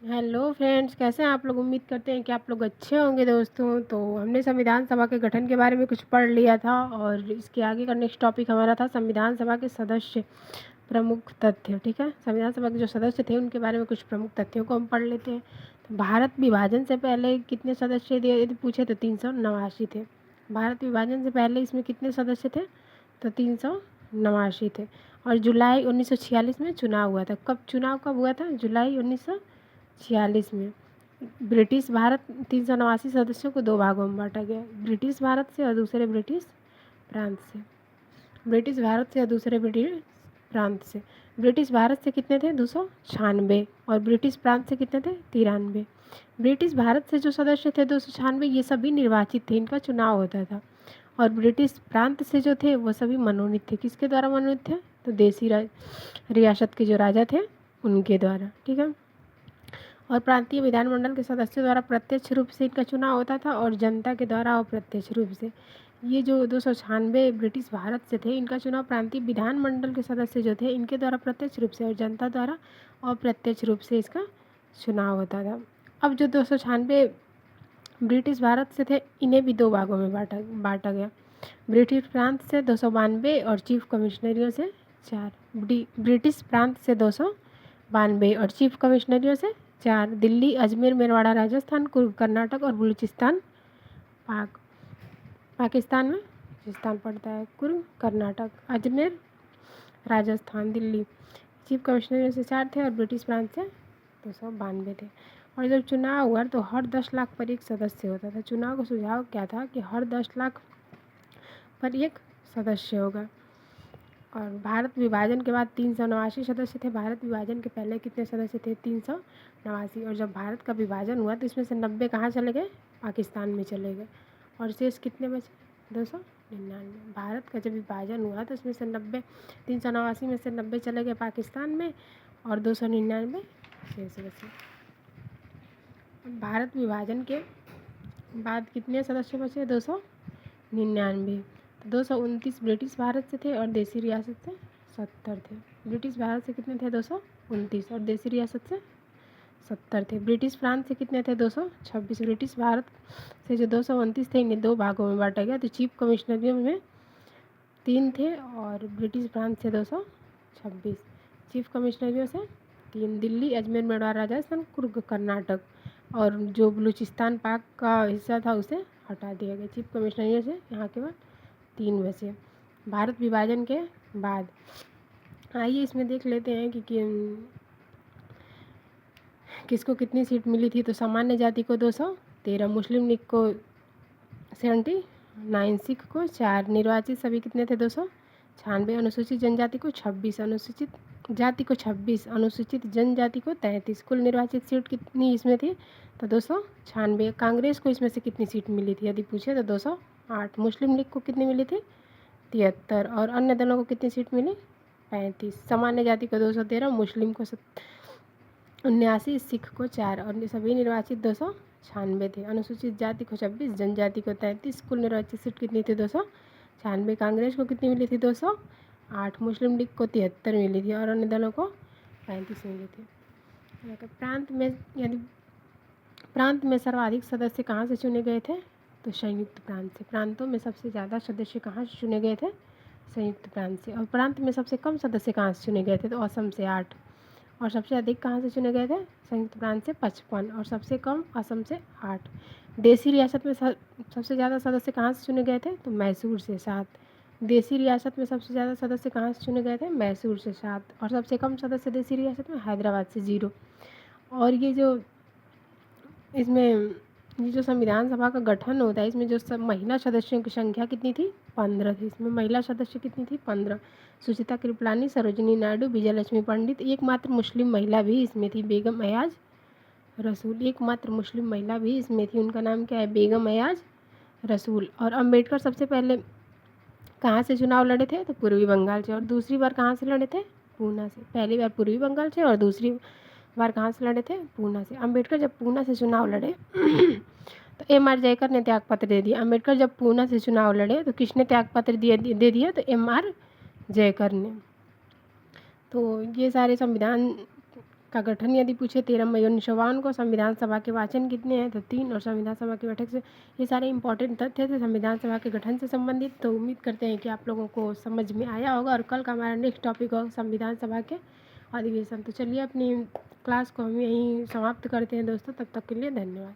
Hello friends, कैसे हैं आप लोग। उम्मीद करते हैं कि आप लोग अच्छे होंगे दोस्तों। तो हमने संविधान सभा के गठन के बारे में कुछ पढ़ लिया था और इसके आगे का नेक्स्ट टॉपिक हमारा था संविधान सभा के सदस्य प्रमुख तथ्य। ठीक है, संविधान सभा के जो सदस्य थे उनके बारे में कुछ प्रमुख तथ्यों को हम पढ़ लेते हैं। तो भारत विभाजन से पहले कितने सदस्य थे यदि पूछे तो 389 थे। भारत विभाजन से पहले इसमें कितने सदस्य थे तो 389 थे। और जुलाई 1946 में चुनाव हुआ था। कब हुआ था? जुलाई 1946 में। ब्रिटिश भारत 389 सदस्यों को दो भागों में बांटा गया, ब्रिटिश भारत से और दूसरे ब्रिटिश प्रांत से। ब्रिटिश भारत से और दूसरे ब्रिटिश प्रांत से। ब्रिटिश भारत से कितने थे? 296। और ब्रिटिश प्रांत से कितने थे? 93। ब्रिटिश भारत से जो सदस्य थे 296, ये सभी निर्वाचित थे, इनका चुनाव होता था। और ब्रिटिश प्रांत से जो थे वो सभी मनोनीत थे। किसके द्वारा मनोनीत थे? तो देसी रियासत के जो राजा थे उनके द्वारा। ठीक है। और प्रांतीय विधानमंडल के सदस्यों द्वारा प्रत्यक्ष रूप से इनका चुनाव होता था और जनता के द्वारा अप्रत्यक्ष रूप से। ये जो 296 ब्रिटिश भारत से थे, इनका चुनाव प्रांतीय विधानमंडल के सदस्य जो थे इनके द्वारा प्रत्यक्ष रूप से और जनता द्वारा अप्रत्यक्ष रूप से इसका चुनाव होता था। अब जो 296 ब्रिटिश भारत से थे इन्हें भी दो भागों में बांटा गया। ब्रिटिश प्रांत से 292 और चीफ कमिश्नरियों से 4। ब्रिटिश प्रांत से 292 और चीफ कमिश्नरियों से 4। दिल्ली, अजमेर, मेरवाड़ा राजस्थान, कुर्ग कर्नाटक और बलूचिस्तान पाकिस्तान में बलूचिस्तान पड़ता है। कुर्ग कर्नाटक, अजमेर राजस्थान, दिल्ली। चीफ कमिश्नरियों से 4 थे और ब्रिटिश प्रांत से 292 थे। और जब चुनाव हुआ तो हर 10 लाख पर एक सदस्य होता था। चुनाव का सुझाव क्या था कि हर 10 लाख पर एक सदस्य होगा। और भारत विभाजन के बाद 389 सदस्य थे। भारत विभाजन के पहले कितने सदस्य थे? 389। और जब भारत का विभाजन हुआ तो इसमें से 90 कहाँ चले गए? पाकिस्तान में चले गए। और शेष कितने बचे? 299। भारत का जब विभाजन हुआ तो इसमें से 90, 389 में से 90 चले गए पाकिस्तान में और 299 शेष बचे। भारत विभाजन के बाद कितने सदस्य बचे? 299। 229 ब्रिटिश भारत से थे और देसी रियासत से 70 थे। ब्रिटिश भारत से कितने थे? 229 और देसी रियासत से 70 थे। ब्रिटिश प्रांत से कितने थे? 226। ब्रिटिश भारत से जो 229 थे इन्हें दो भागों में बांटा गया। तो चीफ कमिश्नरियों में 3 थे और ब्रिटिश प्रांत से 226। चीफ कमिश्नरियों से 3। दिल्ली, अजमेर, मेवाड़ राजस्थान, कुर्ग कर्नाटक और जो बलूचिस्तान पाक का हिस्सा था उसे हटा दिया गया। चीफ कमिश्नरियों से यहाँ के बाद 3 बचे। भारत विभाजन के बाद आइए इसमें देख लेते हैं कि किसको कितनी सीट मिली थी। तो सामान्य जाति को 213, मुस्लिम लीग को 79, सिख को 4, निर्वाचित सभी कितने थे? 296, अनुसूचित जनजाति को 26, अनुसूचित जाति को 26, अनुसूचित जनजाति को 33। कुल निर्वाचित सीट कितनी इसमें थी? तो 296। कांग्रेस को इसमें से कितनी सीट मिली थी यदि पूछे तो 208। मुस्लिम लीग को कितनी मिली थी? 73। और अन्य दलों को कितनी सीट मिली? 35। सामान्य जाति को 213, मुस्लिम को 79, सिख को 4 और सभी निर्वाचित 296 थे। अनुसूचित जाति को 26, जनजाति को 33। कुल निर्वाचित सीट कितनी थी? 296। कांग्रेस को कितनी मिली थी? 208। मुस्लिम लीग को 73 मिली थी और अन्य दलों को 35 मिली थी। प्रांत में सर्वाधिक सदस्य कहाँ से चुने गए थे? तो संयुक्त प्रांत से। प्रांतों में सबसे ज़्यादा सदस्य कहाँ से चुने गए थे? संयुक्त प्रांत से। और प्रांत में सबसे कम सदस्य कहाँ से चुने गए थे? तो असम से 8। और सबसे अधिक कहाँ से चुने गए थे? संयुक्त प्रांत से 55 और सबसे कम असम से 8। देसी रियासत में सबसे ज़्यादा सदस्य कहाँ से चुने गए थे? तो मैसूर से 7। देसी रियासत में सबसे ज़्यादा सदस्य कहाँ से चुने गए थे? मैसूर से 7। और सबसे कम सदस्य देसी रियासत में हैदराबाद से 0। और ये जो संविधान सभा का गठन होता है इसमें जो सब महिला सदस्यों की संख्या कितनी थी? 15 थी। इसमें महिला सदस्य कितनी थी? 15। सुचिता कृपलानी, सरोजिनी नायडू, विजयलक्ष्मी पंडित। एकमात्र मुस्लिम महिला भी इसमें थी, बेगम एयाज रसूल। एकमात्र मुस्लिम महिला भी इसमें थी, उनका नाम क्या है? बेगम एयाज रसूल। और अम्बेडकर सबसे पहले कहाँ से चुनाव लड़े थे? तो पूर्वी बंगाल से। और दूसरी बार कहाँ से लड़े थे? पूना से। पहली बार पूर्वी बंगाल से और दूसरी बार कहाँ से लड़े थे? पूना से। अम्बेडकर जब पूना से चुनाव लड़े तो एम.आर. जयकर ने त्यागपत्र दे दिया। अम्बेडकर जब पूना से चुनाव लड़े तो किसने त्यागपत्र दे दिया? तो एम.आर. जयकर ने। तो ये सारे संविधान का गठन यदि पूछे 13 मई 1952 को। संविधान सभा के वाचन कितने हैं, तो 3। और संविधान सभा की बैठक से ये सारे इंपॉर्टेंट तथ्य थे संविधान सभा के गठन से संबंधित। तो उम्मीद करते हैं कि आप लोगों को समझ में आया होगा। और कल का हमारा नेक्स्ट टॉपिक होगा संविधान सभा के अधिवेशन। तो चलिए अपनी क्लास को हम यहीं समाप्त करते हैं दोस्तों। तब तक के लिए धन्यवाद।